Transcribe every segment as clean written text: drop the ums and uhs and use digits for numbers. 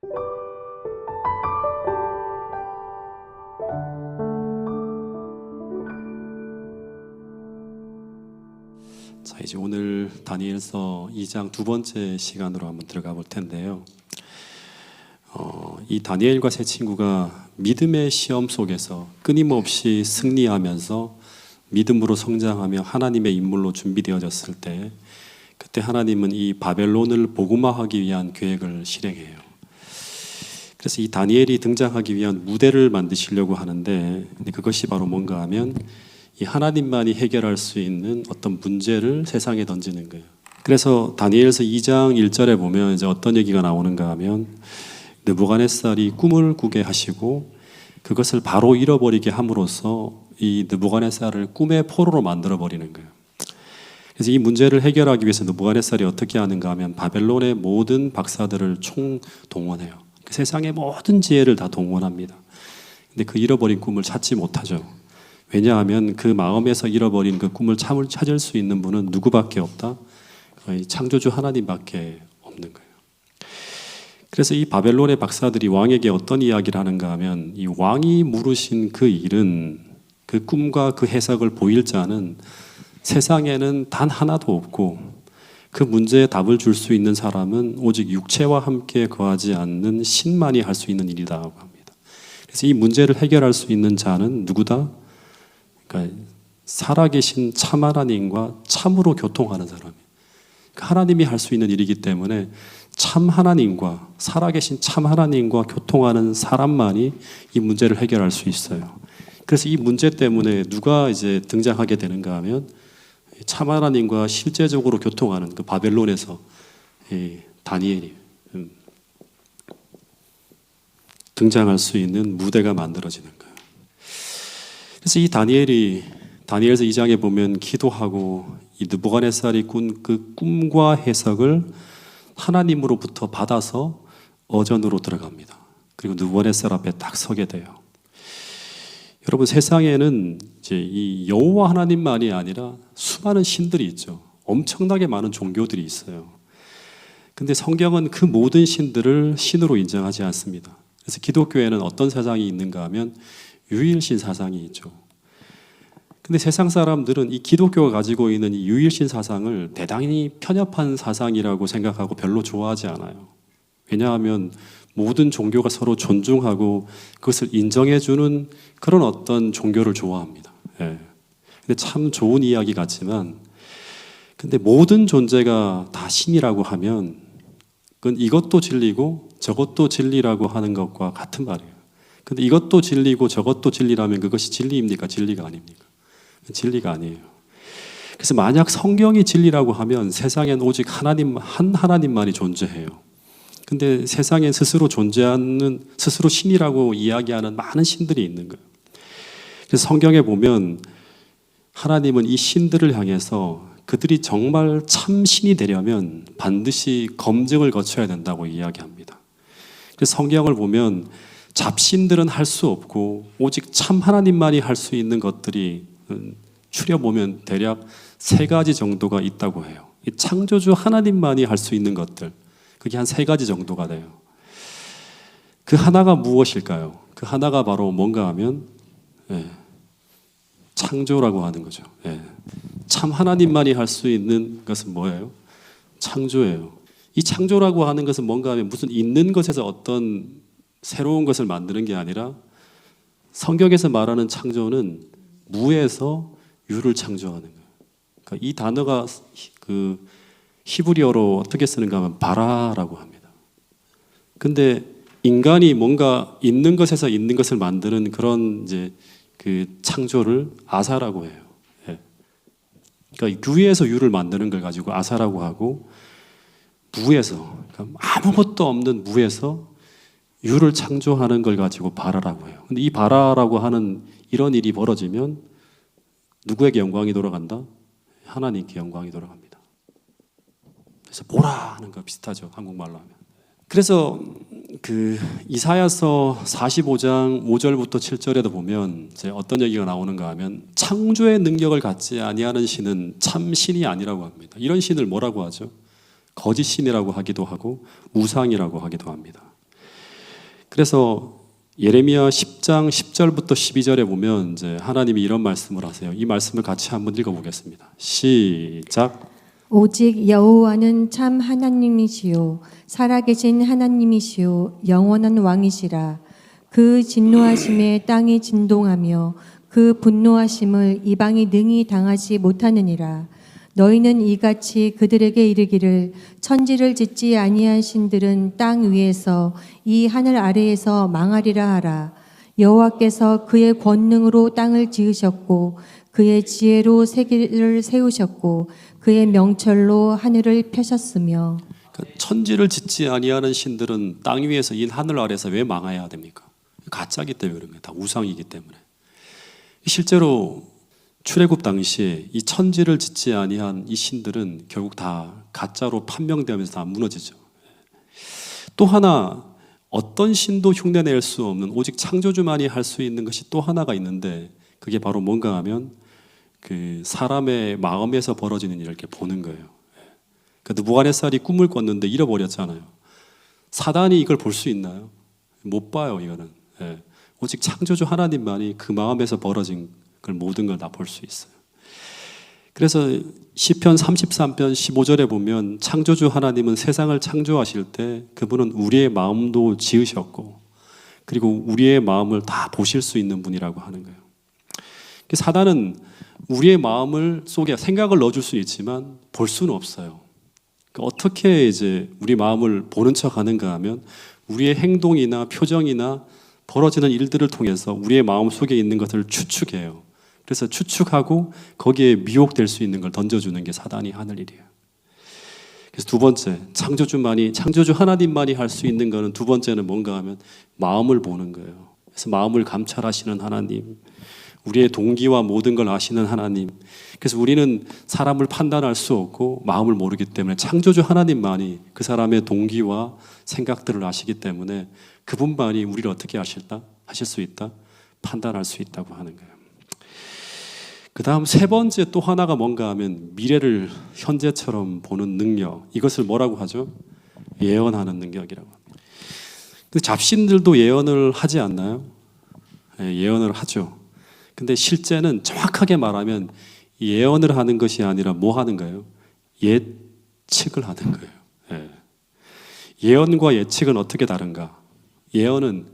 자, 이제 오늘 다니엘서 2장 두 번째 시간으로 한번 들어가 볼 텐데요. 이 다니엘과 세 친구가 믿음의 시험 속에서 끊임없이 승리하면서 믿음으로 성장하며 하나님의 인물로 준비되어졌을 때, 그때 하나님은 이 바벨론을 복음화하기 위한 계획을 실행해요. 그래서 이 다니엘이 등장하기 위한 무대를 만드시려고 하는데, 근데 그것이 바로 뭔가 하면 이 하나님만이 해결할 수 있는 어떤 문제를 세상에 던지는 거예요. 그래서 다니엘서 2장 1절에 보면 이제 어떤 얘기가 나오는가 하면, 느부갓네살이 꿈을 꾸게 하시고 그것을 바로 잃어버리게 함으로써 이 느부갓네살을 꿈의 포로로 만들어 버리는 거예요. 그래서 이 문제를 해결하기 위해서 느부갓네살이 어떻게 하는가 하면 바벨론의 모든 박사들을 총동원해요. 세상의 모든 지혜를 다 동원합니다. 근데 그 잃어버린 꿈을 찾지 못하죠. 왜냐하면 그 마음에서 잃어버린 그 꿈을 찾을 수 있는 분은 누구밖에 없다? 거의 창조주 하나님밖에 없는 거예요. 그래서 이 바벨론의 박사들이 왕에게 어떤 이야기를 하는가 하면, 이 왕이 물으신 그 일은, 그 꿈과 그 해석을 보일 자는 세상에는 단 하나도 없고, 그 문제에 답을 줄 수 있는 사람은 오직 육체와 함께 거하지 않는 신만이 할 수 있는 일이라고 합니다. 그래서 이 문제를 해결할 수 있는 자는 누구다? 그러니까 살아계신 참 하나님과 참으로 교통하는 사람이에요. 하나님이 할 수 있는 일이기 때문에 참 하나님과, 살아계신 참 하나님과 교통하는 사람만이 이 문제를 해결할 수 있어요. 그래서 이 문제 때문에 누가 이제 등장하게 되는가 하면, 참 하나님과 실제적으로 교통하는 그 바벨론에서 다니엘이 등장할 수 있는 무대가 만들어지는 거예요. 그래서 이 다니엘서 2장에 보면 기도하고 이 느부갓네살이 꾼 그 꿈과 해석을 하나님으로부터 받아서 어전으로 들어갑니다. 그리고 느부갓네살 앞에 딱 서게 돼요. 여러분, 세상에는 이제 이 여호와 하나님만이 아니라 수많은 신들이 있죠. 엄청나게 많은 종교들이 있어요. 근데 성경은 그 모든 신들을 신으로 인정하지 않습니다. 그래서 기독교에는 어떤 사상이 있는가 하면 유일신 사상이 있죠. 근데 세상 사람들은 이 기독교가 가지고 있는 이 유일신 사상을 대단히 편협한 사상이라고 생각하고 별로 좋아하지 않아요. 왜냐하면 모든 종교가 서로 존중하고 그것을 인정해주는 그런 어떤 종교를 좋아합니다. 예. 근데 참 좋은 이야기 같지만, 근데 모든 존재가 다 신이라고 하면 그건 이것도 진리고 저것도 진리라고 하는 것과 같은 말이에요. 근데 이것도 진리고 저것도 진리라면 그것이 진리입니까? 진리가 아닙니까? 진리가 아니에요. 그래서 만약 성경이 진리라고 하면 세상엔 오직 하나님, 한 하나님만이 존재해요. 근데 세상에 스스로 존재하는, 스스로 신이라고 이야기하는 많은 신들이 있는 거예요. 그래서 성경에 보면 하나님은 이 신들을 향해서 그들이 정말 참 신이 되려면 반드시 검증을 거쳐야 된다고 이야기합니다. 그래서 성경을 보면 잡신들은 할 수 없고 오직 참 하나님만이 할 수 있는 것들이 추려보면 대략 3가지 정도가 있다고 해요. 이 창조주 하나님만이 할 수 있는 것들, 그게 한 3가지 정도가 돼요. 그 하나가 무엇일까요? 그 하나가 바로 뭔가 하면 창조라고 하는 거죠. 참 하나님만이 할 수 있는 것은 뭐예요? 창조예요. 이 창조라고 하는 것은 뭔가 하면 무슨 있는 것에서 어떤 새로운 것을 만드는 게 아니라, 성경에서 말하는 창조는 무에서 유를 창조하는 거예요. 그러니까 이 단어가 그 히브리어로 어떻게 쓰는가 하면 바라라고 합니다. 근데 인간이 뭔가 있는 것에서 있는 것을 만드는 그런 이제 그 창조를 아사라고 해요. 그러니까 유에서 유를 만드는 걸 가지고 아사라고 하고, 무에서, 그러니까 아무것도 없는 무에서 유를 창조하는 걸 가지고 바라라고 해요. 근데 이 바라라고 하는 이런 일이 벌어지면 누구에게 영광이 돌아간다? 하나님께 영광이 돌아갑니다. 그래서 보라 하는 거 비슷하죠, 한국말로 하면. 그래서 그 이사야서 45장 5절부터 7절에도 보면 이제 어떤 얘기가 나오는가 하면, 창조의 능력을 갖지 아니하는 신은 참 신이 아니라고 합니다. 이런 신을 뭐라고 하죠? 거짓 신이라고 하기도 하고 우상이라고 하기도 합니다. 그래서 예레미야 10장 10절부터 12절에 보면 이제 하나님이 이런 말씀을 하세요. 이 말씀을 같이 한번 읽어보겠습니다. 시작. 오직 여호와는 참 하나님이시요 살아계신 하나님이시요 영원한 왕이시라. 그 진노하심에 땅이 진동하며 그 분노하심을 이방이 능히 당하지 못하느니라. 너희는 이같이 그들에게 이르기를 천지를 짓지 아니한 신들은 땅 위에서 이 하늘 아래에서 망하리라 하라. 여호와께서 그의 권능으로 땅을 지으셨고 그의 지혜로 세계를 세우셨고 그의 명철로 하늘을 펴셨으며. 그러니까 천지를 짓지 아니하는 신들은 땅 위에서 이 하늘 아래에서 왜 망해야 됩니까? 가짜기 때문에 그런 거예요. 다 우상이기 때문에. 실제로 출애굽 당시에 이 천지를 짓지 아니한 이 신들은 결국 다 가짜로 판명되면서 다 무너지죠. 또 하나 어떤 신도 흉내낼 수 없는 오직 창조주만이 할 수 있는 것이 또 하나가 있는데 그게 바로 뭔가 하면 그 사람의 마음에서 벌어지는 일을 이렇게 보는 거예요. 그 느부갓네살이 꿈을 꿨는데 잃어버렸잖아요. 사단이 이걸 볼 수 있나요? 못 봐요, 이거는. 오직 창조주 하나님만이 그 마음에서 벌어진 걸 모든 걸 다 볼 수 있어요. 그래서 시편 33편 15절에 보면 창조주 하나님은 세상을 창조하실 때 그분은 우리의 마음도 지으셨고 그리고 우리의 마음을 다 보실 수 있는 분이라고 하는 거예요. 사단은 우리의 마음을 속에 생각을 넣어줄 수는 있지만 볼 수는 없어요. 어떻게 이제 우리 마음을 보는 척 하는가 하면 우리의 행동이나 표정이나 벌어지는 일들을 통해서 우리의 마음 속에 있는 것을 추측해요. 그래서 추측하고 거기에 미혹될 수 있는 걸 던져주는 게 사단이 하는 일이에요. 그래서 두 번째, 창조주 하나님만이 할 수 있는 거는 두 번째는 뭔가 하면 마음을 보는 거예요. 그래서 마음을 감찰하시는 하나님, 우리의 동기와 모든 걸 아시는 하나님. 그래서 우리는 사람을 판단할 수 없고 마음을 모르기 때문에 창조주 하나님만이 그 사람의 동기와 생각들을 아시기 때문에 그분만이 우리를 어떻게 하실 수 있다? 판단할 수 있다고 하는 거예요. 그 다음 세 번째 또 하나가 뭔가 하면 미래를 현재처럼 보는 능력. 이것을 뭐라고 하죠? 예언하는 능력이라고 합니다. 근데 잡신들도 예언을 하지 않나요? 예언을 하죠. 근데 실제는 정확하게 말하면 예언을 하는 것이 아니라 뭐 하는 거예요? 예측을 하는 거예요. 예언과 예측은 어떻게 다른가? 예언은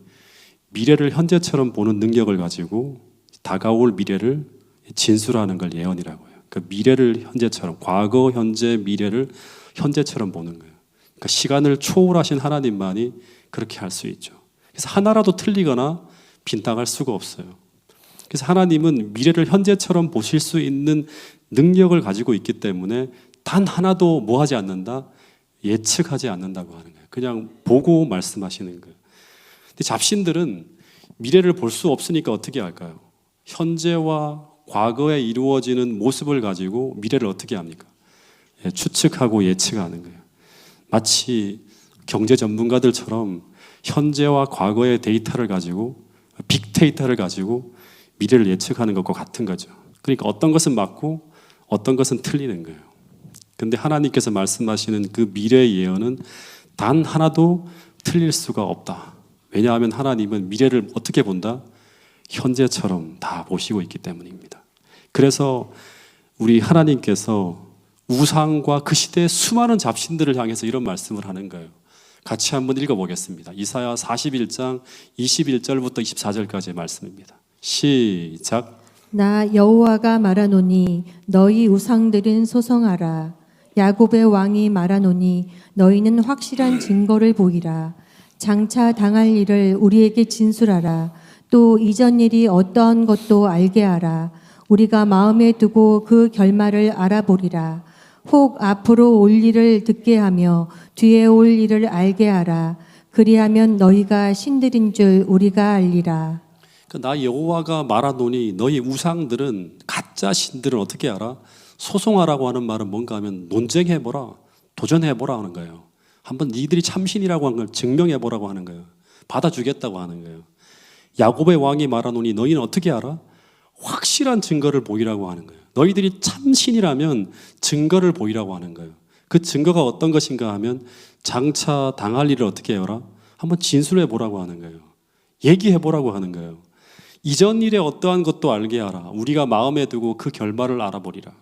미래를 현재처럼 보는 능력을 가지고 다가올 미래를 진술하는 걸 예언이라고 해요. 그러니까 미래를 현재처럼, 과거, 현재, 미래를 현재처럼 보는 거예요. 그러니까 시간을 초월하신 하나님만이 그렇게 할 수 있죠. 그래서 하나라도 틀리거나 빈당할 수가 없어요. 그래서 하나님은 미래를 현재처럼 보실 수 있는 능력을 가지고 있기 때문에 단 하나도 뭐 하지 않는다? 예측하지 않는다고 하는 거예요. 그냥 보고 말씀하시는 거예요. 근데 잡신들은 미래를 볼 수 없으니까 어떻게 할까요? 현재와 과거에 이루어지는 모습을 가지고 미래를 어떻게 합니까? 추측하고 예측하는 거예요. 마치 경제 전문가들처럼 현재와 과거의 데이터를 가지고 빅데이터를 가지고 미래를 예측하는 것과 같은 거죠. 그러니까 어떤 것은 맞고 어떤 것은 틀리는 거예요. 근데 하나님께서 말씀하시는 그 미래의 예언은 단 하나도 틀릴 수가 없다. 왜냐하면 하나님은 미래를 어떻게 본다? 현재처럼 다 보시고 있기 때문입니다. 그래서 우리 하나님께서 우상과 그 시대의 수많은 잡신들을 향해서 이런 말씀을 하는 거예요. 같이 한번 읽어보겠습니다. 이사야 41장 21절부터 24절까지의 말씀입니다. 시작. 나 여호와가 말하노니 너희 우상들은 소성하라. 야곱의 왕이 말하노니 너희는 확실한 증거를 보이라. 장차 당할 일을 우리에게 진술하라. 또 이전 일이 어떠한 것도 알게 하라. 우리가 마음에 두고 그 결말을 알아보리라. 혹 앞으로 올 일을 듣게 하며 뒤에 올 일을 알게 하라. 그리하면 너희가 신들인 줄 우리가 알리라. 나 여호와가 말하노니 너희 우상들은 가짜 신들은 어떻게 알아? 소송하라고 하는 말은 뭔가 하면 논쟁해보라, 도전해보라 하는 거예요. 한번 니들이 참신이라고 하는 걸 증명해보라고 하는 거예요. 받아주겠다고 하는 거예요. 야곱의 왕이 말하노니 너희는 어떻게 알아? 확실한 증거를 보이라고 하는 거예요. 너희들이 참신이라면 증거를 보이라고 하는 거예요. 그 증거가 어떤 것인가 하면 장차 당할 일을 어떻게 해라? 한번 진술해 보라고 하는 거예요. 얘기해 보라고 하는 거예요. 이전 일에 어떠한 것도 알게 하라. 우리가 마음에 두고 그 결말을 알아보리라.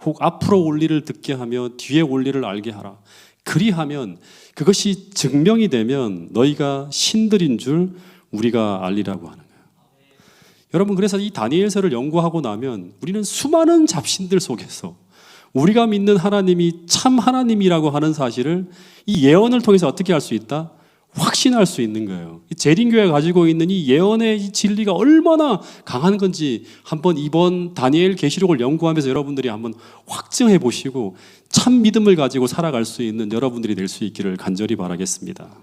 혹 앞으로 올 일을 듣게 하며 뒤에 올 일을 알게 하라. 그리하면 그것이 증명이 되면 너희가 신들인 줄 우리가 알리라고 하는 거예요. 여러분, 그래서 이 다니엘서를 연구하고 나면 우리는 수많은 잡신들 속에서 우리가 믿는 하나님이 참 하나님이라고 하는 사실을 이 예언을 통해서 어떻게 할 수 있다? 확신할 수 있는 거예요. 재림교회가 가지고 있는 이 예언의 이 진리가 얼마나 강한 건지 한번 이번 다니엘 계시록을 연구하면서 여러분들이 한번 확증해 보시고 참 믿음을 가지고 살아갈 수 있는 여러분들이 될 수 있기를 간절히 바라겠습니다.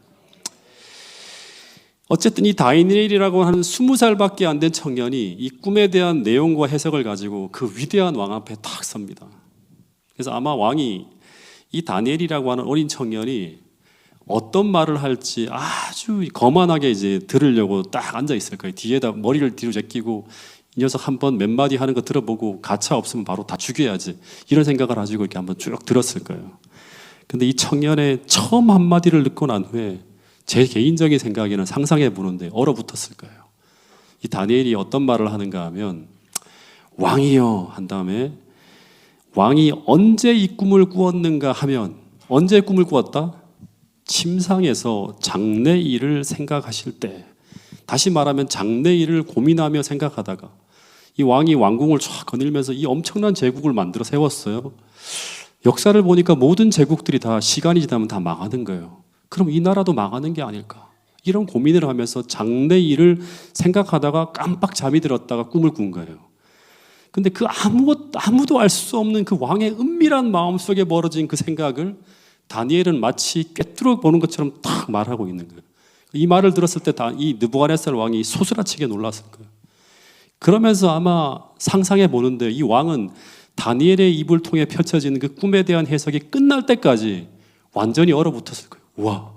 어쨌든 이 다니엘이라고 하는 20살밖에 안 된 청년이 이 꿈에 대한 내용과 해석을 가지고 그 위대한 왕 앞에 탁 섭니다. 그래서 아마 왕이 이 다니엘이라고 하는 어린 청년이 어떤 말을 할지 아주 거만하게 이제 들으려고 딱 앉아 있을 거예요. 뒤에다 머리를 뒤로 제끼고 이 녀석 한번 몇 마디 하는 거 들어보고 가차 없으면 바로 다 죽여야지. 이런 생각을 가지고 이렇게 한번 쭉 들었을 거예요. 근데 이 청년의 처음 한마디를 듣고 난 후에 제 개인적인 생각에는 상상해 보는데 얼어붙었을 거예요. 이 다니엘이 어떤 말을 하는가 하면 왕이여 한 다음에 왕이 언제 이 꿈을 꾸었는가 하면 언제 꿈을 꾸었다? 침상에서 장래일을 생각하실 때, 다시 말하면 장래일을 고민하며 생각하다가 이 왕이 왕궁을 쫙 거닐면서 이 엄청난 제국을 만들어 세웠어요. 역사를 보니까 모든 제국들이 다 시간이 지나면 다 망하는 거예요. 그럼 이 나라도 망하는 게 아닐까? 이런 고민을 하면서 장래일을 생각하다가 깜빡 잠이 들었다가 꿈을 꾼 거예요. 근데 그 아무도 알 수 없는 그 왕의 은밀한 마음속에 벌어진 그 생각을 다니엘은 마치 꿰뚫어 보는 것처럼 딱 말하고 있는 거예요. 이 말을 들었을 때 이 느부갓네살 왕이 소스라치게 놀랐을 거예요. 그러면서 아마 상상해 보는데 이 왕은 다니엘의 입을 통해 펼쳐지는 그 꿈에 대한 해석이 끝날 때까지 완전히 얼어붙었을 거예요. 와,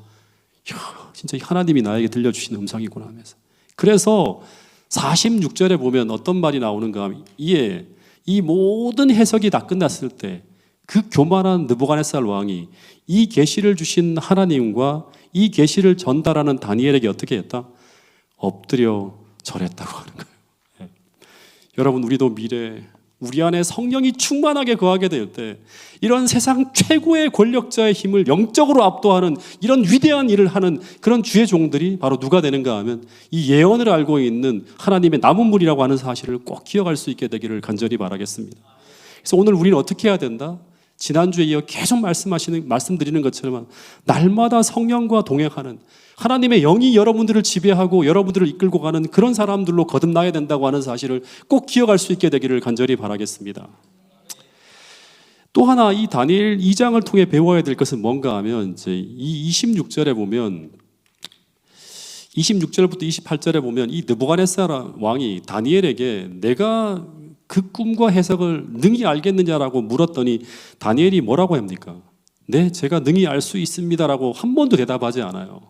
진짜 하나님이 나에게 들려주신 음성이구나 하면서. 그래서 46절에 보면 어떤 말이 나오는가 하면 이 모든 해석이 다 끝났을 때 그 교만한 느부갓네살 왕이 이 계시를 주신 하나님과 이 계시를 전달하는 다니엘에게 어떻게 했다? 엎드려 절했다고 하는 거예요. 네. 여러분, 우리도 미래에 우리 안에 성령이 충만하게 거하게 될 때 이런 세상 최고의 권력자의 힘을 영적으로 압도하는 이런 위대한 일을 하는 그런 주의 종들이 바로 누가 되는가 하면 이 예언을 알고 있는 하나님의 남은 물이라고 하는 사실을 꼭 기억할 수 있게 되기를 간절히 바라겠습니다. 그래서 오늘 우리는 어떻게 해야 된다? 지난주에 이어 계속 말씀드리는 것처럼 날마다 성령과 동행하는 하나님의 영이 여러분들을 지배하고 여러분들을 이끌고 가는 그런 사람들로 거듭나야 된다고 하는 사실을 꼭 기억할 수 있게 되기를 간절히 바라겠습니다. 또 하나 이 다니엘 2장을 통해 배워야 될 것은 뭔가 하면 이제 이 26절에 보면 26절부터 28절에 보면 이 느부갓네살 왕이 다니엘에게 내가 그 꿈과 해석을 능히 알겠느냐라고 물었더니 다니엘이 뭐라고 합니까? 네, 제가 능히 알 수 있습니다라고 한 번도 대답하지 않아요.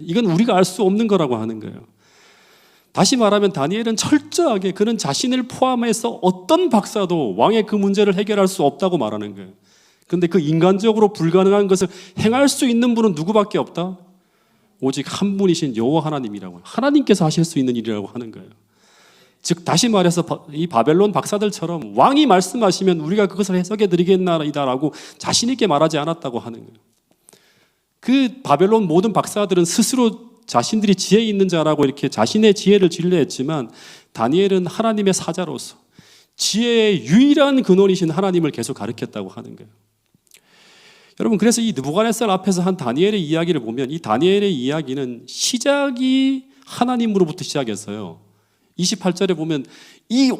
이건 우리가 알 수 없는 거라고 하는 거예요. 다시 말하면 다니엘은 철저하게 그는 자신을 포함해서 어떤 박사도 왕의 그 문제를 해결할 수 없다고 말하는 거예요. 그런데 그 인간적으로 불가능한 것을 행할 수 있는 분은 누구밖에 없다? 오직 한 분이신 여호와 하나님이라고, 하나님께서 하실 수 있는 일이라고 하는 거예요. 즉 다시 말해서 이 바벨론 박사들처럼 왕이 말씀하시면 우리가 그것을 해석해 드리겠나이다라고 자신 있게 말하지 않았다고 하는 거예요. 그 바벨론 모든 박사들은 스스로 자신들이 지혜 있는 자라고 이렇게 자신의 지혜를 진례했지만 다니엘은 하나님의 사자로서 지혜의 유일한 근원이신 하나님을 계속 가르쳤다고 하는 거예요. 여러분, 그래서 이 느부갓네살 앞에서 한 다니엘의 이야기를 보면 이 다니엘의 이야기는 시작이 하나님으로부터 시작했어요. 28절에 보면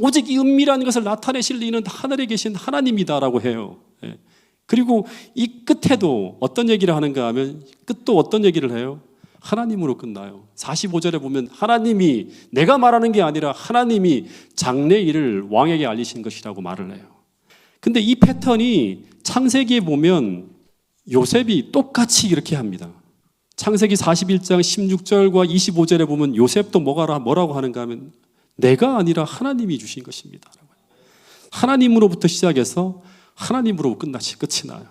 오직 이 은밀한 것을 나타내실 이는 하늘에 계신 하나님이다라고 해요. 그리고 이 끝에도 어떤 얘기를 하는가 하면 끝도 어떤 얘기를 해요? 하나님으로 끝나요. 45절에 보면 하나님이, 내가 말하는 게 아니라 하나님이 장래일을 왕에게 알리신 것이라고 말을 해요. 근데 이 패턴이 창세기에 보면 요셉이 똑같이 이렇게 합니다. 창세기 41장 16절과 25절에 보면 요셉도 뭐라고 하는가 하면 내가 아니라 하나님이 주신 것입니다. 하나님으로부터 시작해서 하나님으로 끝이 나요.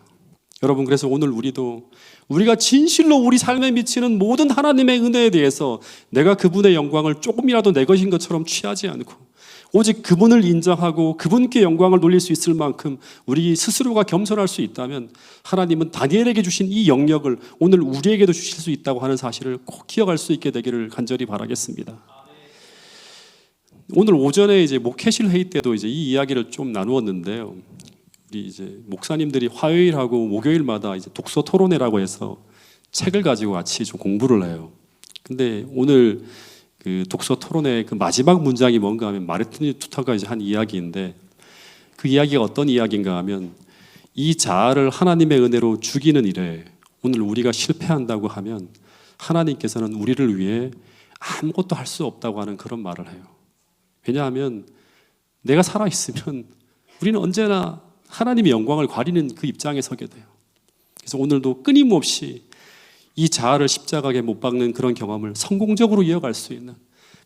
여러분, 그래서 오늘 우리가 진실로 우리 삶에 미치는 모든 하나님의 은혜에 대해서 내가 그분의 영광을 조금이라도 내 것인 것처럼 취하지 않고 오직 그분을 인정하고 그분께 영광을 돌릴 수 있을 만큼 우리 스스로가 겸손할 수 있다면 하나님은 다니엘에게 주신 이 영역을 오늘 우리에게도 주실 수 있다고 하는 사실을 꼭 기억할 수 있게 되기를 간절히 바라겠습니다. 오늘 오전에 이제 목회실 회의 때도 이제 이 이야기를 좀 나누었는데요. 우리 이제 목사님들이 화요일하고 목요일마다 이제 독서 토론회라고 해서 책을 가지고 같이 좀 공부를 해요. 근데 오늘 그 독서 토론회 그 마지막 문장이 뭔가 하면 마르틴 루터가 이제 한 이야기인데 그 이야기가 어떤 이야기인가 하면 이 자아를 하나님의 은혜로 죽이는 일에 오늘 우리가 실패한다고 하면 하나님께서는 우리를 위해 아무것도 할 수 없다고 하는 그런 말을 해요. 왜냐하면 내가 살아있으면 우리는 언제나 하나님의 영광을 가리는 그 입장에 서게 돼요. 그래서 오늘도 끊임없이 이 자아를 십자가에 못 박는 그런 경험을 성공적으로 이어갈 수 있는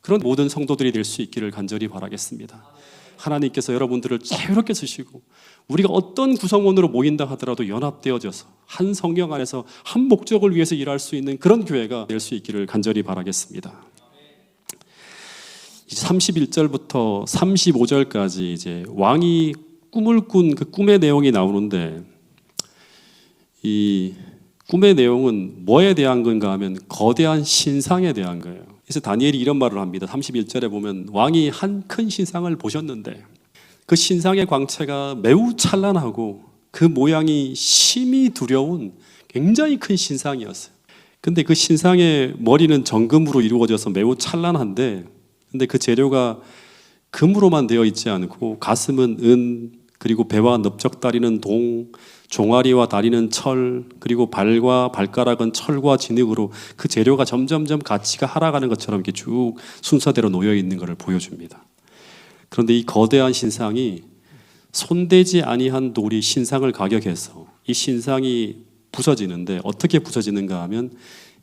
그런 모든 성도들이 될 수 있기를 간절히 바라겠습니다. 하나님께서 여러분들을 자유롭게 쓰시고 우리가 어떤 구성원으로 모인다 하더라도 연합되어져서 한 성령 안에서 한 목적을 위해서 일할 수 있는 그런 교회가 될 수 있기를 간절히 바라겠습니다. 31절부터 35절까지 이제 왕이 꿈을 꾼 그 꿈의 내용이 나오는데 이 꿈의 내용은 뭐에 대한 건가 하면 거대한 신상에 대한 거예요. 그래서 다니엘이 이런 말을 합니다. 31절에 보면 왕이 한 큰 신상을 보셨는데 그 신상의 광채가 매우 찬란하고 그 모양이 심히 두려운 굉장히 큰 신상이었어요. 근데 그 신상의 머리는 정금으로 이루어져서 매우 찬란한데 근데 그 재료가 금으로만 되어 있지 않고 가슴은 은, 그리고 배와 넓적다리는 동, 종아리와 다리는 철, 그리고 발과 발가락은 철과 진흙으로 그 재료가 점점점 가치가 하락하는 것처럼 이렇게 쭉 순서대로 놓여 있는 것을 보여줍니다. 그런데 이 거대한 신상이 손대지 아니한 돌이 신상을 가격해서 이 신상이 부서지는데 어떻게 부서지는가 하면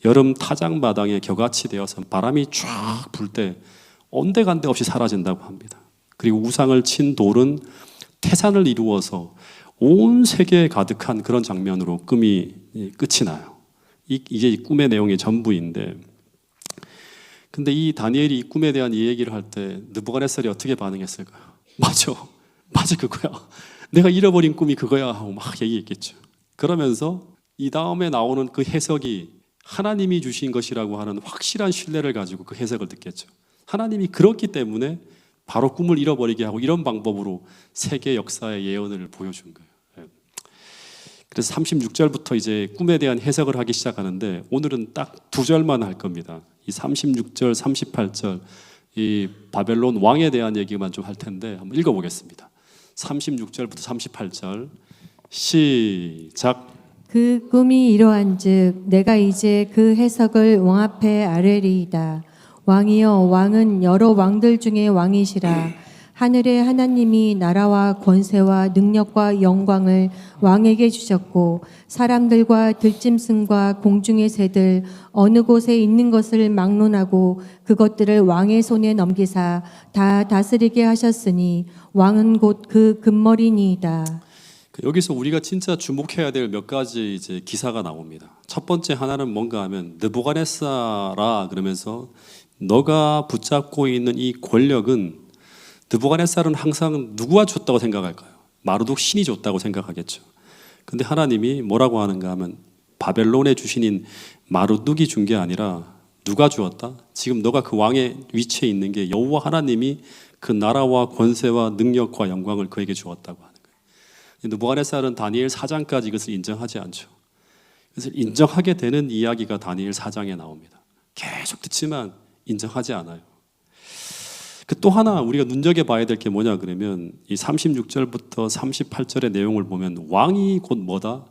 여름 타작마당에 겨같이 되어서 바람이 쫙 불 때 온데간데 없이 사라진다고 합니다. 그리고 우상을 친 돌은 태산을 이루어서 온 세계에 가득한 그런 장면으로 꿈이 끝이 나요. 이게 이 꿈의 내용의 전부인데, 근데 이 다니엘이 이 꿈에 대한 이 얘기를 할 때 느부갓네살이 어떻게 반응했을까요? 맞아 그거야. 내가 잃어버린 꿈이 그거야 하고 막 얘기했겠죠. 그러면서 이 다음에 나오는 그 해석이 하나님이 주신 것이라고 하는 확실한 신뢰를 가지고 그 해석을 듣겠죠. 하나님이 그렇기 때문에 바로 꿈을 잃어버리게 하고 이런 방법으로 세계 역사의 예언을 보여준 거예요. 그래서 36절부터 이제 꿈에 대한 해석을 하기 시작하는데 오늘은 딱 두 절만 할 겁니다. 이 36절, 38절 이 바벨론 왕에 대한 얘기만 좀 할 텐데 한번 읽어보겠습니다. 36절부터 38절 시작. 그 꿈이 이러한즉 내가 이제 그 해석을 왕 앞에 아뢰리이다. 왕이여, 왕은 여러 왕들 중에 왕이시라. 하늘의 하나님이 나라와 권세와 능력과 영광을 왕에게 주셨고 사람들과 들짐승과 공중의 새들 어느 곳에 있는 것을 막론하고 그것들을 왕의 손에 넘기사 다 다스리게 하셨으니 왕은 곧 그 금머리니이다. 여기서 우리가 진짜 주목해야 될 몇 가지 이제 기사가 나옵니다. 첫 번째 하나는 뭔가 하면 느부갓네살아 그러면서 너가 붙잡고 있는 이 권력은 느부갓네살은 항상 누구가 줬다고 생각할까요? 마르둑 신이 줬다고 생각하겠죠. 근데 하나님이 뭐라고 하는가 하면 바벨론의 주신인 마르둑이 준 게 아니라 누가 주었다? 지금 너가 그 왕의 위치에 있는 게 여호와 하나님이 그 나라와 권세와 능력과 영광을 그에게 주었다고 하는 거예요. 느부갓네살은 다니엘 4장까지 이것을 인정하지 않죠. 그래서 인정하게 되는 이야기가 다니엘 4장에 나옵니다. 계속 듣지만 인정하지 않아요. 또 하나 우리가 눈여겨봐야 될 게 뭐냐 그러면 이 36절부터 38절의 내용을 보면 왕이 곧 뭐다?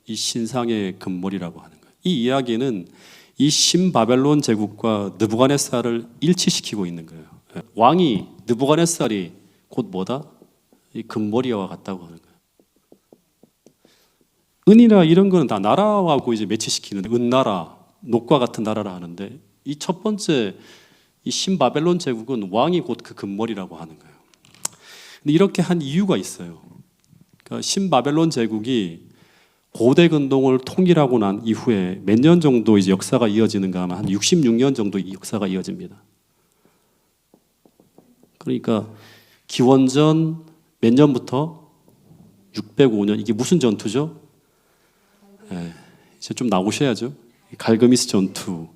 이 신상의 금머리라고 하는 거예요. 이 이야기는 이 신바벨론 제국과 느부갓네살을 일치시키고 있는 거예요. 왕이 느부갓네살이 곧 뭐다? 이 금머리와 같다고 하는 거예요. 은이나 이런 거는 다 나라하고 이제 매치시키는 은나라, 녹과 같은 나라라 하는데 이 첫 번째 이 신바벨론 제국은 왕이 곧 그 금머리라고 하는 거예요. 근데 이렇게 한 이유가 있어요. 그러니까 신바벨론 제국이 고대 근동을 통일하고 난 이후에 몇 년 정도 이제 역사가 이어지는가 하면 한 66년 정도 이 역사가 이어집니다. 그러니까 기원전 몇 년부터 605년 이게 무슨 전투죠? 이제 좀 나오셔야죠. 갈그미스 전투.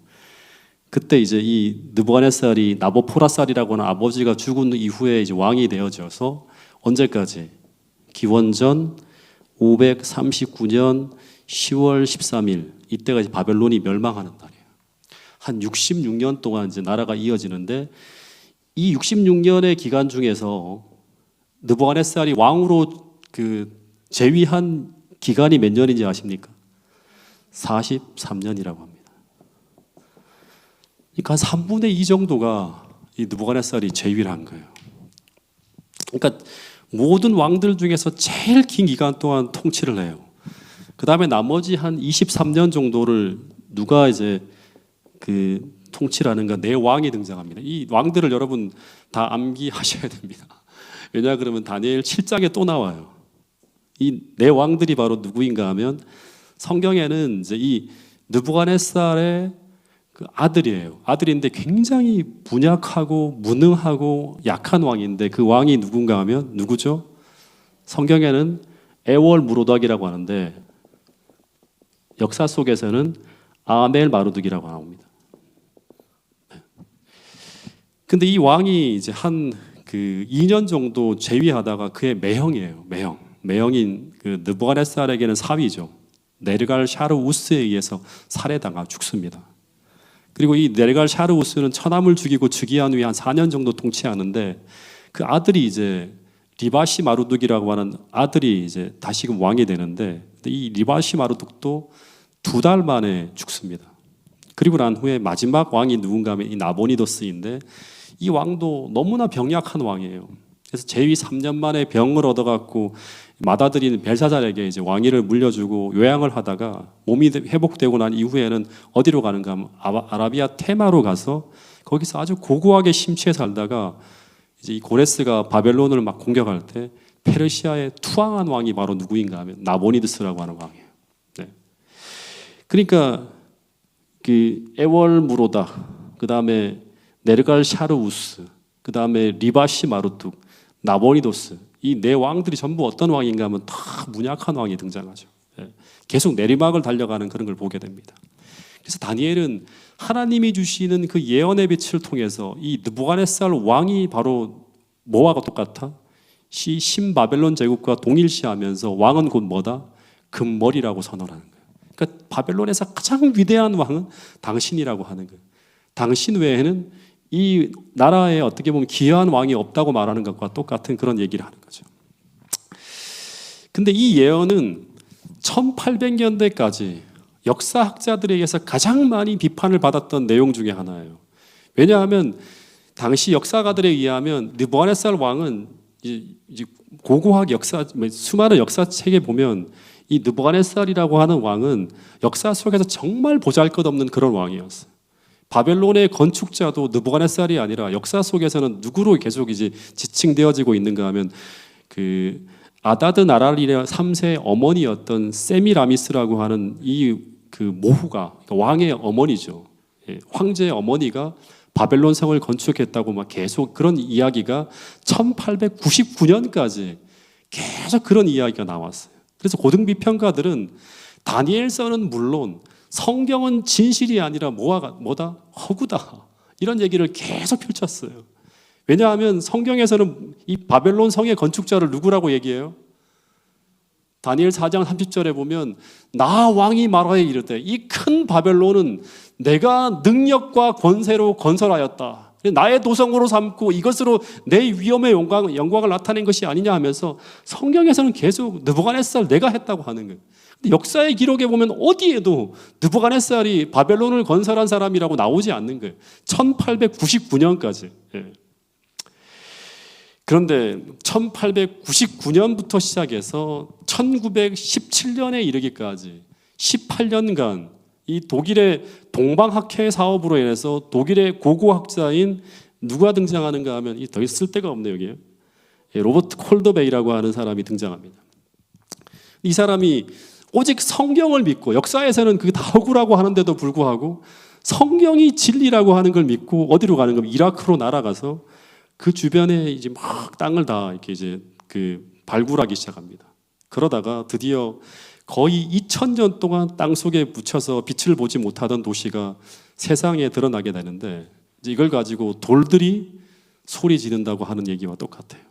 그때 이제 이 느부갓네살이 나보포라살이라고 하는 아버지가 죽은 이후에 이제 왕이 되어져서 언제까지? 기원전 539년 10월 13일 이때가 이제 바벨론이 멸망하는 날이에요. 한 66년 동안 이제 나라가 이어지는데 이 66년의 기간 중에서 느부갓네살이 왕으로 재위한 기간이 몇 년인지 아십니까? 43년이라고 합니다. 그러니까 한 3분의 2 정도가 이 느부갓네살이 재위를 한 거예요. 그러니까 모든 왕들 중에서 제일 긴 기간 동안 통치를 해요. 그 다음에 나머지 한 23년 정도를 누가 이제 통치를 하는가? 네 왕이 등장합니다. 이 왕들을 여러분 다 암기하셔야 됩니다. 왜냐 그러면 다니엘 7장에 또 나와요. 이 네 왕들이 바로 누구인가 하면 성경에는 이제 이 느부갓네살의 아들이에요. 아들인데 굉장히 분약하고 무능하고 약한 왕인데 그 왕이 누군가 하면 누구죠? 성경에는 에월 무로닥이라고 하는데 역사 속에서는 아멜 마르둑이라고 나옵니다. 근데 이 왕이 이제 한 2년 정도 재위하다가 그의 매형이에요. 매형인 느부갓네살에게는 사위죠. 네르갈 샤르우스에 의해서 살해당하 죽습니다. 그리고 이 네르갈 샤르우스는 천함을 죽이고 즉위한 후에 한 4년 정도 통치하는데 그 아들이 이제 리바시 마루둑이라고 하는 아들이 이제 다시금 왕이 되는데 이 리바시 마루둑도 2달 만에 죽습니다. 그리고 난 후에 마지막 왕이 누군가 하면 이 나보니도스인데 이 왕도 너무나 병약한 왕이에요. 그래서 재위 3년 만에 병을 얻어갖고 맏아들인 벨사잘에게 이제 왕위를 물려주고 요양을 하다가 몸이 회복되고 난 이후에는 어디로 가는가 하면 아라비아 테마로 가서 거기서 아주 고고하게 심취해 살다가 이제 이 고레스가 바벨론을 막 공격할 때 페르시아의 투항한 왕이 바로 누구인가 하면 나보니드스라고 하는 왕이에요. 네. 그러니까 에월 무로다, 그 다음에 네르갈 샤르우스, 그 다음에 리바시 마루뚝, 나보니도스 이 네 왕들이 전부 어떤 왕인가 하면 다 문약한 왕이 등장하죠. 계속 내리막을 달려가는 그런 걸 보게 됩니다. 그래서 다니엘은 하나님이 주시는 그 예언의 빛을 통해서 이 느부갓네살 왕이 바로 뭐와 똑같아? 신바벨론 제국과 동일시하면서 왕은 곧 뭐다? 금머리라고 선언하는 거예요. 그러니까 바벨론에서 가장 위대한 왕은 당신이라고 하는 거예요. 당신 외에는 이 나라에 어떻게 보면 기여한 왕이 없다고 말하는 것과 똑같은 그런 얘기를 하는 거죠. 근데 이 예언은 1800년대까지 역사학자들에게서 가장 많이 비판을 받았던 내용 중에 하나예요. 왜냐하면 당시 역사가들에 의하면 느부갓네살 왕은 이제 고고학 역사, 수많은 역사책에 보면 이 느부갓네살이라고 하는 왕은 역사 속에서 정말 보잘것없는 그런 왕이었어요. 바벨론의 건축자도 느부갓네살이 아니라 역사 속에서는 누구로 계속 이제 지칭되어지고 있는가 하면 아다드 나랄의 3세 어머니였던 세미라미스라고 하는 이 모후가 그러니까 왕의 어머니죠. 황제의 어머니가 바벨론 성을 건축했다고 막 계속 그런 이야기가 1899년까지 계속 그런 이야기가 나왔어요. 그래서 고등 비평가들은 다니엘서는 물론 성경은 진실이 아니라 뭐다? 허구다. 이런 얘기를 계속 펼쳤어요. 왜냐하면 성경에서는 이 바벨론 성의 건축자를 누구라고 얘기해요? 다니엘 4장 30절에 보면 나 왕이 말하여 이르되 이 큰 바벨론은 내가 능력과 권세로 건설하였다. 나의 도성으로 삼고 이것으로 내 위엄의 영광을 나타낸 것이 아니냐 하면서 성경에서는 계속 느부갓네살 내가 했다고 하는 거예요. 역사의 기록에 보면 어디에도 느부갓네살이 바벨론을 건설한 사람이라고 나오지 않는 거예요. 1899년까지. 그런데 1899년부터 시작해서 1917년에 이르기까지 18년간 이 독일의 동방학회 사업으로 인해서 독일의 고고학자인 누가 등장하는가 하면 더 쓸데가 없네요. 여기에 로버트 콜더베이라고 하는 사람이 등장합니다. 이 사람이 오직 성경을 믿고, 역사에서는 그게 다 억울하고 하는데도 불구하고 성경이 진리라고 하는 걸 믿고 어디로 가는 겁니까? 이라크로 날아가서 그 주변에 이제 막 땅을 다 이렇게 이제 그 발굴하기 시작합니다. 그러다가 드디어 거의 2000년 동안 땅 속에 묻혀서 빛을 보지 못하던 도시가 세상에 드러나게 되는데, 이제 이걸 가지고 돌들이 소리 지른다고 하는 얘기와 똑같아요.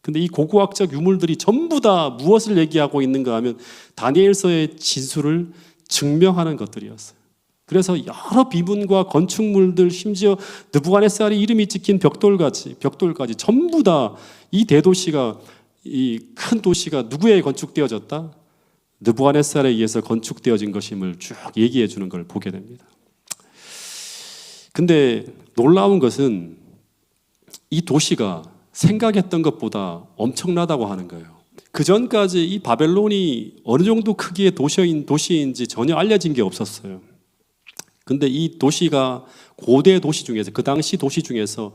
근데 이 고고학적 유물들이 전부 다 무엇을 얘기하고 있는가 하면 다니엘서의 진술을 증명하는 것들이었어요. 그래서 여러 비문과 건축물들, 심지어 느부갓네살이 이름이 찍힌 벽돌까지 전부 다 이 대도시가, 이 큰 도시가 누구에 건축되어졌다? 느부갓네살에 의해서 건축되어진 것임을 쭉 얘기해 주는 걸 보게 됩니다. 근데 놀라운 것은 이 도시가 생각했던 것보다 엄청나다고 하는 거예요. 그 전까지 이 바벨론이 어느 정도 크기의 도시인지 전혀 알려진 게 없었어요. 근데 이 도시가 고대 도시 중에서, 그 당시 도시 중에서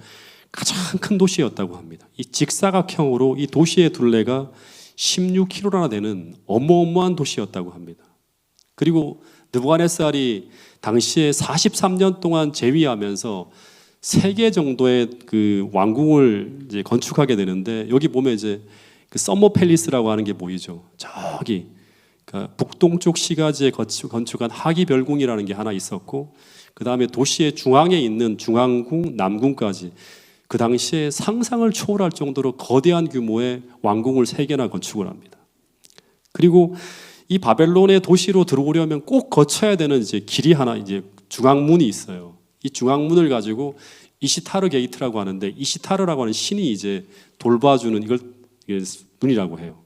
가장 큰 도시였다고 합니다. 이 직사각형으로 이 도시의 둘레가 16km나 되는 어마어마한 도시였다고 합니다. 그리고 느부갓네살이 당시에 43년 동안 재위하면서 3개 정도의 그 왕궁을 이제 건축하게 되는데, 여기 보면 이제 그 서머 팰리스라고 하는 게 보이죠. 저기 그러니까 북동쪽 시가지에 건축한 하기별궁이라는 게 하나 있었고, 그 다음에 도시의 중앙에 있는 중앙궁, 남궁까지 그 당시에 상상을 초월할 정도로 거대한 규모의 왕궁을 3개나 건축을 합니다. 그리고 이 바벨론의 도시로 들어오려면 꼭 거쳐야 되는 이제 길이 하나, 이제 중앙문이 있어요. 이 중앙문을 가지고 이시타르 게이트라고 하는데, 이시타르라고 하는 신이 이제 돌봐주는 이걸 문이라고 해요.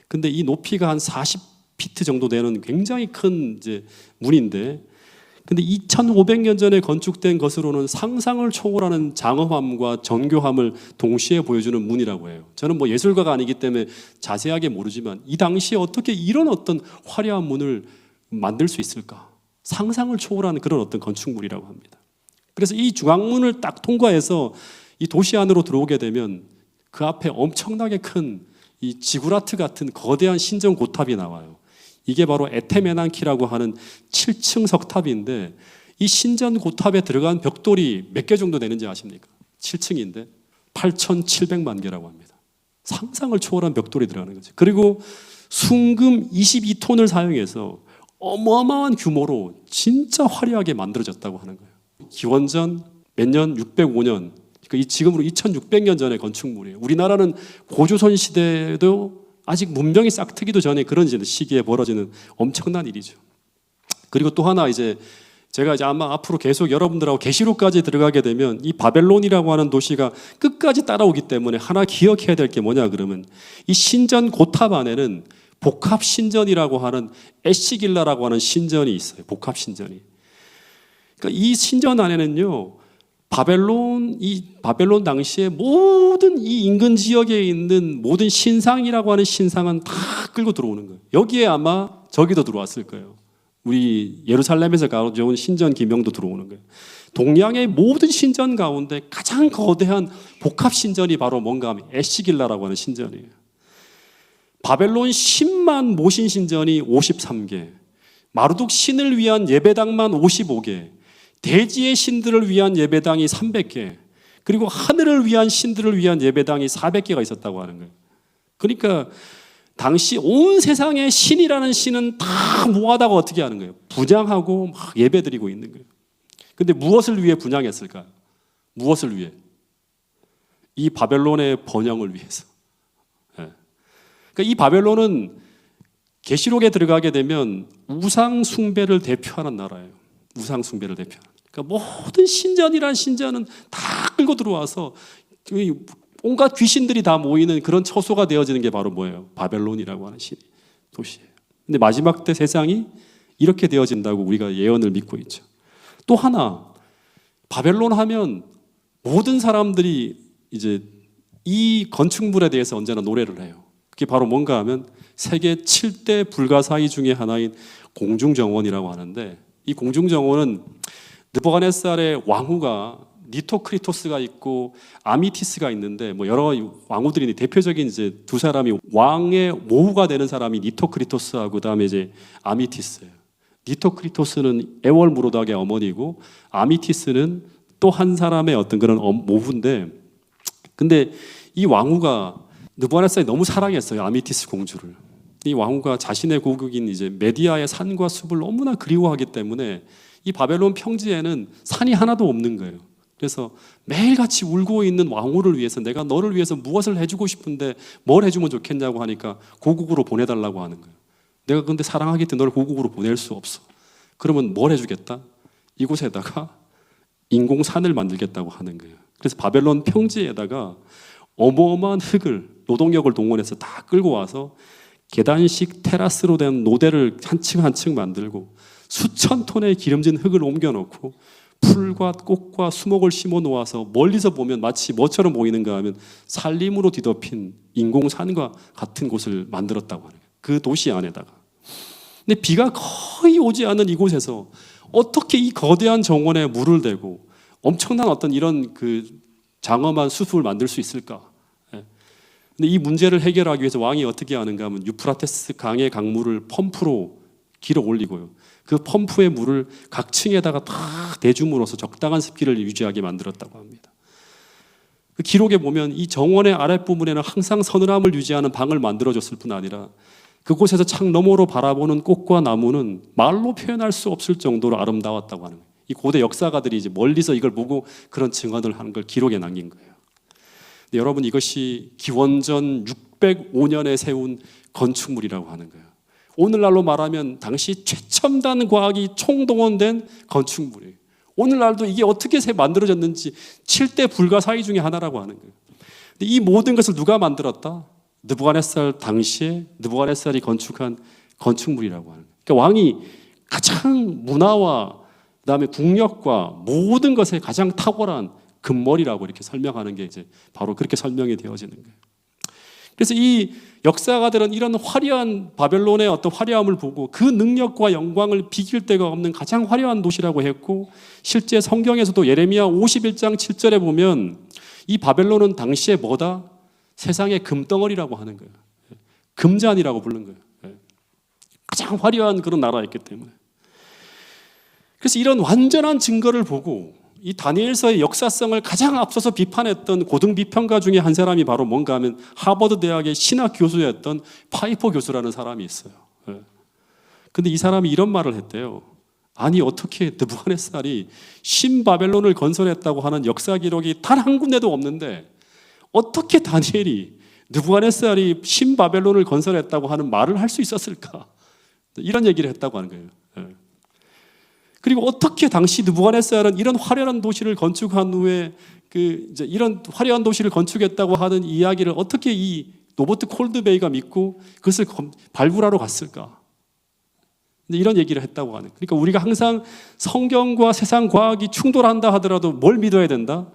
근데 이 높이가 한 40피트 정도 되는 굉장히 큰 이제 문인데, 근데 2500년 전에 건축된 것으로는 상상을 초월하는 장엄함과 정교함을 동시에 보여주는 문이라고 해요. 저는 뭐 예술가가 아니기 때문에 자세하게 모르지만 이 당시에 어떻게 이런 어떤 화려한 문을 만들 수 있을까? 상상을 초월하는 그런 어떤 건축물이라고 합니다. 그래서 이 중앙문을 딱 통과해서 이 도시 안으로 들어오게 되면 그 앞에 엄청나게 큰 이 지구라트 같은 거대한 신전 고탑이 나와요. 이게 바로 에테메난키라고 하는 7층 석탑인데, 이 신전 고탑에 들어간 벽돌이 몇 개 정도 되는지 아십니까? 7층인데 8,700만 개라고 합니다. 상상을 초월한 벽돌이 들어가는 거죠. 그리고 순금 22톤을 사용해서 어마어마한 규모로 진짜 화려하게 만들어졌다고 하는 거예요. 기원전 몇 년? 605년. 지금으로 2600년 전의 건축물이에요. 우리나라는 고조선 시대도 아직 문명이 싹트기도 전에 그런 시기에 벌어지는 엄청난 일이죠. 그리고 또 하나, 이제 제가 이제 아마 앞으로 계속 여러분들하고 계시록까지 들어가게 되면 이 바벨론이라고 하는 도시가 끝까지 따라오기 때문에 하나 기억해야 될 게 뭐냐 그러면, 이 신전 고탑 안에는 복합 신전이라고 하는 에시길라라고 하는 신전이 있어요. 복합 신전이. 그러니까 이 신전 안에는요, 바벨론 당시에 모든 이 인근 지역에 있는 모든 신상이라고 하는 신상은 다 끌고 들어오는 거예요. 여기에 아마 저기도 들어왔을 거예요. 우리 예루살렘에서 가져온 신전 기명도 들어오는 거예요. 동양의 모든 신전 가운데 가장 거대한 복합 신전이 바로 뭔가 하면 에시길라라고 하는 신전이에요. 바벨론 10만 모신 신전이 53개, 마르둑 신을 위한 예배당만 55개, 대지의 신들을 위한 예배당이 300개, 그리고 하늘을 위한 신들을 위한 예배당이 400개가 있었다고 하는 거예요. 그러니까 당시 온 세상의 신이라는 신은 다 모아다가 어떻게 하는 거예요? 분양하고 막 예배드리고 있는 거예요. 근데 무엇을 위해 분양했을까요? 무엇을 위해? 이 바벨론의 번영을 위해서. 네. 그러니까 이 바벨론은 계시록에 들어가게 되면 우상 숭배를 대표하는 나라예요. 우상 숭배를 대표하는. 그러니까 모든 신전이란 신전은 다 끌고 들어와서 온갖 귀신들이 다 모이는 그런 처소가 되어지는 게 바로 뭐예요? 바벨론이라고 하는 도시예요. 근데 마지막 때 세상이 이렇게 되어진다고 우리가 예언을 믿고 있죠. 또 하나, 바벨론 하면 모든 사람들이 이제 이 건축물에 대해서 언제나 노래를 해요. 그게 바로 뭔가 하면 세계 7대 불가사의 중에 하나인 공중정원이라고 하는데, 이 공중정원은 느부갓네살의 왕후가 니토크리토스가 있고 아미티스가 있는데 뭐 여러 왕후들이 있는데 대표적인 이제 두 사람이 왕의 모후가 되는 사람이 니토크리토스하고 그다음에 이제 아미티스예요. 니토크리토스는 애월무로닥의 어머니고 아미티스는 또 한 사람의 어떤 그런 모후인데, 근데 이 왕후가 느부갓네살이 너무 사랑했어요, 아미티스 공주를. 이 왕후가 자신의 고국인 이제 메디아의 산과 숲을 너무나 그리워하기 때문에 이 바벨론 평지에는 산이 하나도 없는 거예요. 그래서 매일같이 울고 있는 왕후를 위해서 내가 너를 위해서 무엇을 해주고 싶은데 뭘 해주면 좋겠냐고 하니까 고국으로 보내달라고 하는 거예요. 내가 근데 사랑하기 때문에 너를 고국으로 보낼 수 없어. 그러면 뭘 해주겠다? 이곳에다가 인공산을 만들겠다고 하는 거예요. 그래서 바벨론 평지에다가 어마어마한 흙을, 노동력을 동원해서 다 끌고 와서 계단식 테라스로 된 노대를 한 층 한 층 만들고 수천 톤의 기름진 흙을 옮겨놓고 풀과 꽃과 수목을 심어 놓아서 멀리서 보면 마치 뭐처럼 보이는가 하면 산림으로 뒤덮인 인공산과 같은 곳을 만들었다고 하는 거예요. 그 도시 안에다가. 근데 비가 거의 오지 않은 이곳에서 어떻게 이 거대한 정원에 물을 대고 엄청난 어떤 이런 그 장엄한 수습을 만들 수 있을까? 근데 이 문제를 해결하기 위해서 왕이 어떻게 하는가 하면 유프라테스 강의 강물을 펌프로 길어 올리고요. 그 펌프의 물을 각 층에다가 다 대줌으로써 적당한 습기를 유지하게 만들었다고 합니다. 그 기록에 보면 이 정원의 아랫부분에는 항상 서늘함을 유지하는 방을 만들어줬을 뿐 아니라 그곳에서 창 너머로 바라보는 꽃과 나무는 말로 표현할 수 없을 정도로 아름다웠다고 하는 거예요. 이 고대 역사가들이 이제 멀리서 이걸 보고 그런 증언을 하는 걸 기록에 남긴 거예요. 근데 여러분, 이것이 기원전 605년에 세운 건축물이라고 하는 거예요. 오늘날로 말하면 당시 최첨단 과학이 총동원된 건축물이에요. 오늘날도 이게 어떻게 만들어졌는지 7대 불가사의 중에 하나라고 하는 거예요. 근데 이 모든 것을 누가 만들었다? 느부갓네살 당시에 느부갓네살이 건축한 건축물이라고 하는 거예요. 그러니까 왕이 가장 문화와 그다음에 국력과 모든 것에 가장 탁월한 금머리라고 이렇게 설명하는 게 이제 바로 그렇게 설명이 되어지는 거예요. 그래서 이 역사가들은 이런 화려한 바벨론의 어떤 화려함을 보고 그 능력과 영광을 비길 데가 없는 가장 화려한 도시라고 했고, 실제 성경에서도 예레미야 51장 7절에 보면 이 바벨론은 당시에 뭐다? 세상의 금덩어리라고 하는 거예요. 금잔이라고 부른 거예요. 가장 화려한 그런 나라였기 때문에. 그래서 이런 완전한 증거를 보고 이 다니엘서의 역사성을 가장 앞서서 비판했던 고등 비평가 중에 한 사람이 바로 뭔가 하면 하버드 대학의 신학 교수였던 파이퍼 교수라는 사람이 있어요. 근데 이 사람이 이런 말을 했대요. 아니, 어떻게 느부갓네살이 신바벨론을 건설했다고 하는 역사 기록이 단 한 군데도 없는데 어떻게 다니엘이 느부갓네살이 신바벨론을 건설했다고 하는 말을 할 수 있었을까? 이런 얘기를 했다고 하는 거예요. 그리고 어떻게 당시 느부갓네살은 이런 화려한 도시를 건축한 후에 이제 이런 화려한 도시를 건축했다고 하는 이야기를 어떻게 이 로버트 콜드베이가 믿고 그것을 발굴하러 갔을까? 이런 얘기를 했다고 하는. 그러니까 우리가 항상 성경과 세상 과학이 충돌한다 하더라도 뭘 믿어야 된다?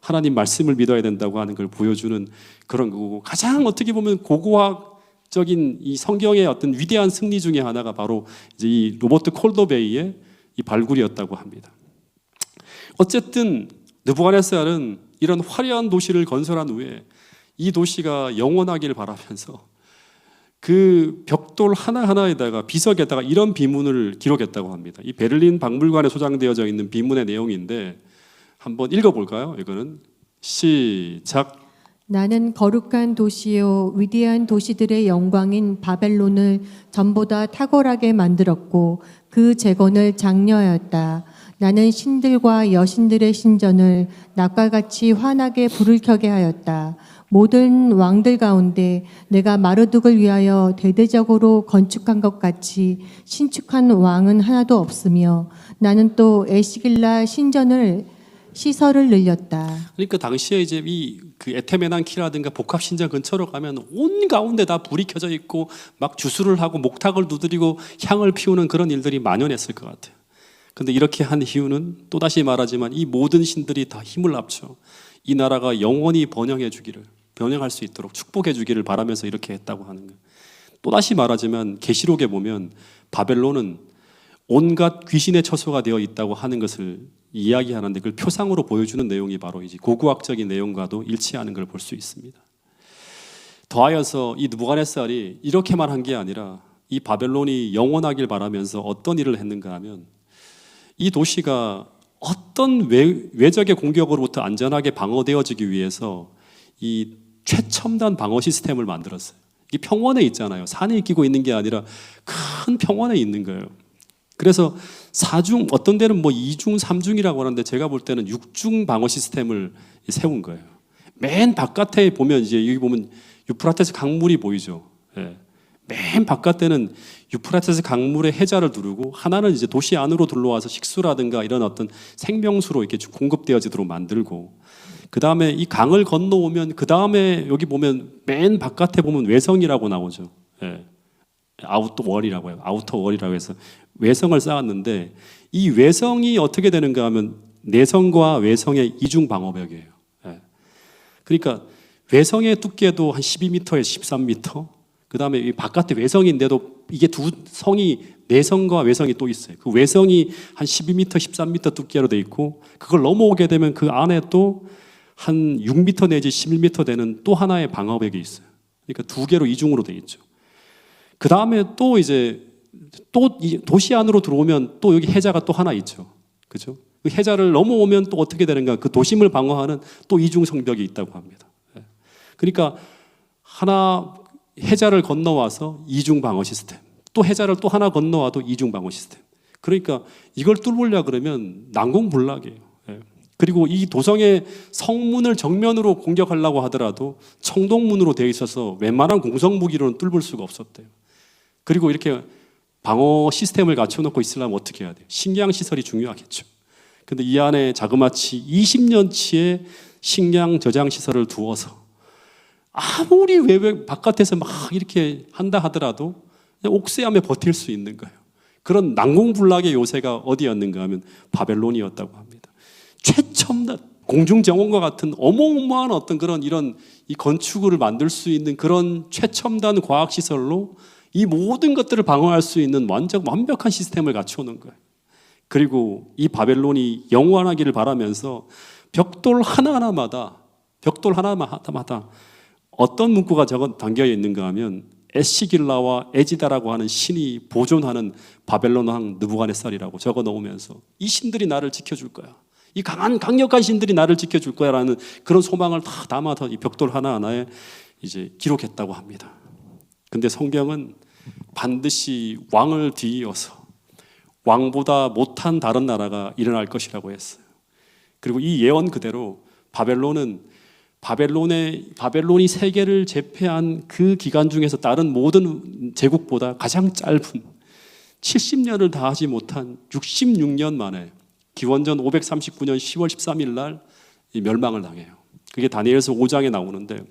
하나님 말씀을 믿어야 된다고 하는 걸 보여주는 그런 거고, 가장 어떻게 보면 고고학적인 이 성경의 어떤 위대한 승리 중에 하나가 바로 이제 이 로버트 콜드베이의 이 발굴이었다고 합니다. 어쨌든 느부갓네살은 이런 화려한 도시를 건설한 후에 이 도시가 영원하기를 바라면서 그 벽돌 하나하나에다가 비석에다가 이런 비문을 기록했다고 합니다. 이 베를린 박물관에 소장되어져 있는 비문의 내용인데 한번 읽어볼까요? 이거는 시작. 나는 거룩한 도시요 위대한 도시들의 영광인 바벨론을 전보다 탁월하게 만들었고 그 재건을 장려하였다. 나는 신들과 여신들의 신전을 낮과 같이 환하게 불을 켜게 하였다. 모든 왕들 가운데 내가 마르둑을 위하여 대대적으로 건축한 것 같이 신축한 왕은 하나도 없으며 나는 또 에시길라 신전을 시설을 늘렸다. 그러니까 당시에 이제 그 에테메난키라든가 복합 신전 근처로 가면 온 가운데 다 불이 켜져 있고 막 주술을 하고 목탁을 두드리고 향을 피우는 그런 일들이 만연했을 것 같아요. 근데 이렇게 한 이유는 또다시 말하지만 이 모든 신들이 다 힘을 합쳐 이 나라가 영원히 번영할 수 있도록 축복해 주기를 바라면서 이렇게 했다고 하는 거예요. 또다시 말하지만 계시록에 보면 바벨론은 온갖 귀신의 처소가 되어 있다고 하는 것을 이야기하는데 그걸 표상으로 보여주는 내용이 바로 이제 고고학적인 내용과도 일치하는 걸 볼 수 있습니다. 더하여서 이 느부갓네살이 이렇게만 한 게 아니라 이 바벨론이 영원하길 바라면서 어떤 일을 했는가 하면 이 도시가 어떤 외적의 공격으로부터 안전하게 방어되어지기 위해서 이 최첨단 방어 시스템을 만들었어요. 이 평원에 있잖아요. 산에 끼고 있는 게 아니라 큰 평원에 있는 거예요. 그래서 사중, 어떤 데는 뭐 2중, 3중이라고 하는데 제가 볼 때는 6중 방어 시스템을 세운 거예요. 맨 바깥에 보면 이제 여기 보면 유프라테스 강물이 보이죠. 예. 맨 바깥에는 유프라테스 강물의 해자를 두르고 하나는 이제 도시 안으로 들러와서 식수라든가 이런 어떤 생명수로 이렇게 공급되어지도록 만들고 그 다음에 이 강을 건너오면 그 다음에 여기 보면 맨 바깥에 보면 외성이라고 나오죠. 예. 아우터 월이라고 해요. 아우터 월이라고 해서 외성을 쌓았는데 이 외성이 어떻게 되는가 하면 내성과 외성의 이중 방어벽이에요. 예. 그러니까 외성의 두께도 한 12m에서 13m. 그 다음에 이 바깥에 외성인데도 이게 두 성이 내성과 외성이 또 있어요. 그 외성이 한 12m, 13m 두께로 돼 있고 그걸 넘어오게 되면 그 안에 또 한 6m 내지 11m 되는 또 하나의 방어벽이 있어요. 그러니까 두 개로 이중으로 돼 있죠. 그 다음에 또 이제 또 도시 안으로 들어오면 또 여기 해자가 또 하나 있죠. 그죠? 그 해자를 넘어오면 또 어떻게 되는가? 그 도심을 방어하는 또 이중 성벽이 있다고 합니다. 그러니까 하나 해자를 건너와서 이중 방어 시스템, 또 해자를 또 하나 건너와도 이중 방어 시스템. 그러니까 이걸 뚫으려 그러면 난공불락이에요. 그리고 이 도성의 성문을 정면으로 공격하려고 하더라도 청동문으로 되어 있어서 웬만한 공성 무기로는 뚫을 수가 없었대요. 그리고 이렇게 방어 시스템을 갖춰놓고 있으려면 어떻게 해야 돼요? 식량 시설이 중요하겠죠. 근데 이 안에 자그마치 20년치의 식량 저장 시설을 두어서 아무리 외벽 바깥에서 막 이렇게 한다 하더라도 옥새함에 버틸 수 있는 거예요. 그런 난공불락의 요새가 어디였는가 하면 바벨론이었다고 합니다. 최첨단 공중정원과 같은 어마어마한 어떤 그런 이런 이 건축을 만들 수 있는 그런 최첨단 과학시설로 이 모든 것들을 방어할 수 있는 완벽한 시스템을 갖춰놓은 거예요. 그리고 이 바벨론이 영원하기를 바라면서 벽돌 하나하나마다 어떤 문구가 담겨 있는가 하면 에시길라와 에지다라고 하는 신이 보존하는 바벨론 왕 느부갓네살이라고 적어 놓으면서 이 신들이 나를 지켜줄 거야. 이 강력한 신들이 나를 지켜줄 거야라는 그런 소망을 다 담아서 이 벽돌 하나하나에 이제 기록했다고 합니다. 근데 성경은 반드시 왕을 뒤이어서 왕보다 못한 다른 나라가 일어날 것이라고 했어요. 그리고 이 예언 그대로 바벨론이 세계를 제패한 그 기간 중에서 다른 모든 제국보다 가장 짧은 70년을 다 하지 못한 66년 만에 기원전 539년 10월 13일 날 멸망을 당해요. 그게 다니엘서 5장에 나오는데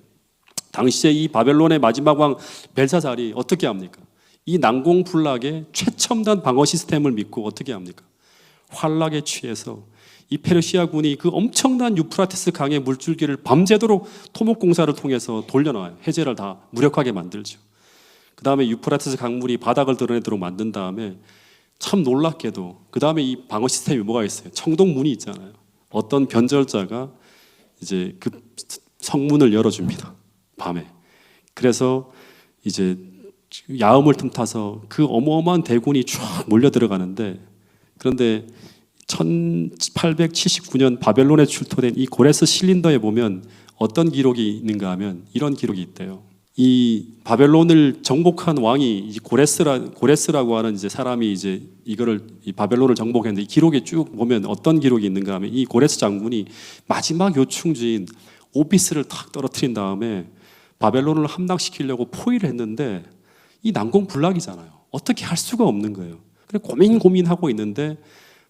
당시에 이 바벨론의 마지막 왕 벨사살이 어떻게 합니까? 이 난공불락의 최첨단 방어 시스템을 믿고 어떻게 합니까? 환락에 취해서 이 페르시아군이 그 엄청난 유프라테스 강의 물줄기를 밤새도록 토목공사를 통해서 돌려놔요. 해제를 다 무력하게 만들죠. 그 다음에 유프라테스 강물이 바닥을 드러내도록 만든 다음에 참 놀랍게도 그 다음에 이 방어 시스템이 뭐가 있어요? 청동문이 있잖아요. 어떤 변절자가 이제 그 성문을 열어줍니다. 밤에. 그래서 이제 야음을 틈타서 그 어마어마한 대군이 쫙 몰려 들어가는데 그런데 1879년 바벨론에 출토된 이 고레스 실린더에 보면 어떤 기록이 있는가 하면 이런 기록이 있대요. 이 바벨론을 정복한 왕이 이 고레스라고 하는 이제 사람이 이제 이거를 이 바벨론을 정복했는데 이 기록에 쭉 보면 어떤 기록이 있는가 하면 이 고레스 장군이 마지막 요충지인 오피스를 탁 떨어뜨린 다음에 바벨론을 함락시키려고 포위를 했는데 이 난공불락이잖아요. 어떻게 할 수가 없는 거예요. 그래 고민하고 있는데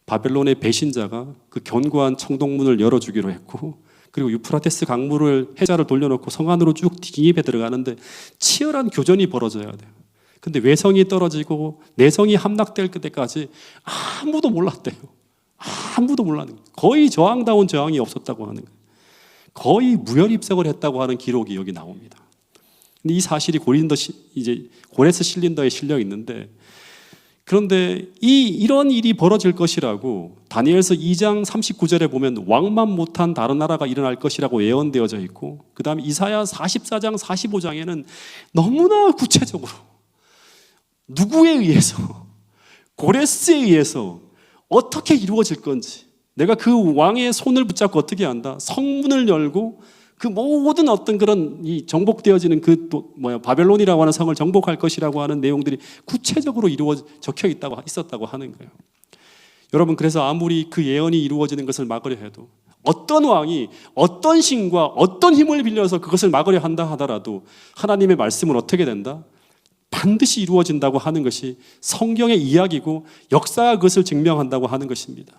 바벨론의 배신자가 그 견고한 청동문을 열어주기로 했고 그리고 유프라테스 강물을 해자를 돌려놓고 성 안으로 쭉 진입해 들어가는데 치열한 교전이 벌어져야 돼요. 근데 외성이 떨어지고 내성이 함락될 때까지 아무도 몰랐대요. 아무도 몰랐는 거예요. 거의 저항다운 저항이 없었다고 하는 거예요. 거의 무혈입석을 했다고 하는 기록이 여기 나옵니다. 근데 이 사실이 고레스 실린더에 실려 있는데 그런데 이런 일이 벌어질 것이라고 다니엘서 2장 39절에 보면 왕만 못한 다른 나라가 일어날 것이라고 예언되어져 있고, 그 다음에 이사야 44장 45장에는 너무나 구체적으로 누구에 의해서, 고레스에 의해서 어떻게 이루어질 건지, 내가 그 왕의 손을 붙잡고 어떻게 한다, 성문을 열고 그 모든 어떤 그런 이 정복되어지는 바벨론이라고 하는 성을 정복할 것이라고 하는 내용들이 구체적으로 적혀 있었다고 하는 거예요. 여러분, 그래서 아무리 그 예언이 이루어지는 것을 막으려 해도, 어떤 왕이 어떤 신과 어떤 힘을 빌려서 그것을 막으려 한다 하더라도 하나님의 말씀은 어떻게 된다? 반드시 이루어진다고 하는 것이 성경의 이야기고 역사가 그것을 증명한다고 하는 것입니다.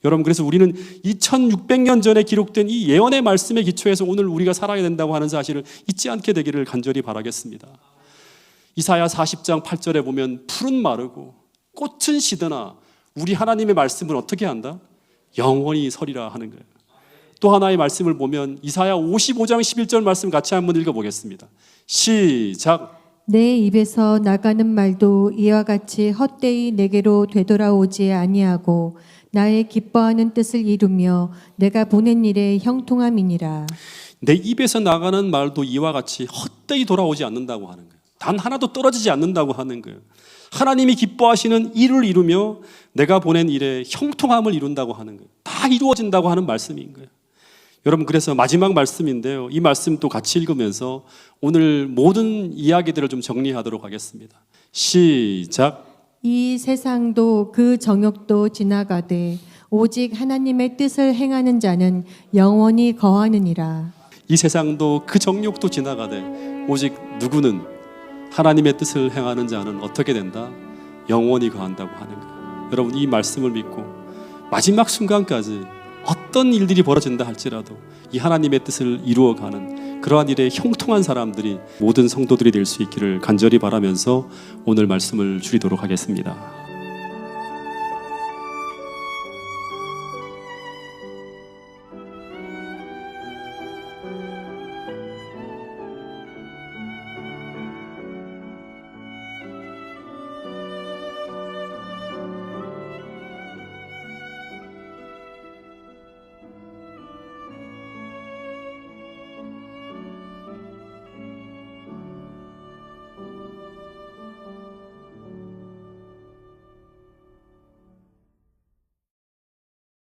여러분, 그래서 우리는 2600년 전에 기록된 이 예언의 말씀에 기초해서 오늘 우리가 살아야 된다고 하는 사실을 잊지 않게 되기를 간절히 바라겠습니다. 이사야 40장 8절에 보면 풀은 마르고 꽃은 시드나 우리 하나님의 말씀은 어떻게 한다? 영원히 서리라 하는 거예요. 또 하나의 말씀을 보면 이사야 55장 11절 말씀 같이 한번 읽어보겠습니다. 시작. 내 입에서 나가는 말도 이와 같이 헛되이 내게로 되돌아오지 아니하고 나의 기뻐하는 뜻을 이루며 내가 보낸 일에 형통함이니라. 내 입에서 나가는 말도 이와 같이 헛되이 돌아오지 않는다고 하는 거예요. 단 하나도 떨어지지 않는다고 하는 거예요. 하나님이 기뻐하시는 일을 이루며 내가 보낸 일에 형통함을 이룬다고 하는 거예요. 다 이루어진다고 하는 말씀인 거예요. 여러분, 그래서 마지막 말씀인데요, 이 말씀도 같이 읽으면서 오늘 모든 이야기들을 좀 정리하도록 하겠습니다. 시작. 이 세상도 그 정욕도 지나가되 오직 하나님의 뜻을 행하는 자는 영원히 거하느니라. 이 세상도 그 정욕도 지나가되 오직 누구는 하나님의 뜻을 행하는 자는 어떻게 된다? 영원히 거한다고 하는 거예요. 여러분, 이 말씀을 믿고 마지막 순간까지 어떤 일들이 벌어진다 할지라도 이 하나님의 뜻을 이루어가는 그러한 일에 형통한 사람들이 모든 성도들이 될 수 있기를 간절히 바라면서 오늘 말씀을 줄이도록 하겠습니다.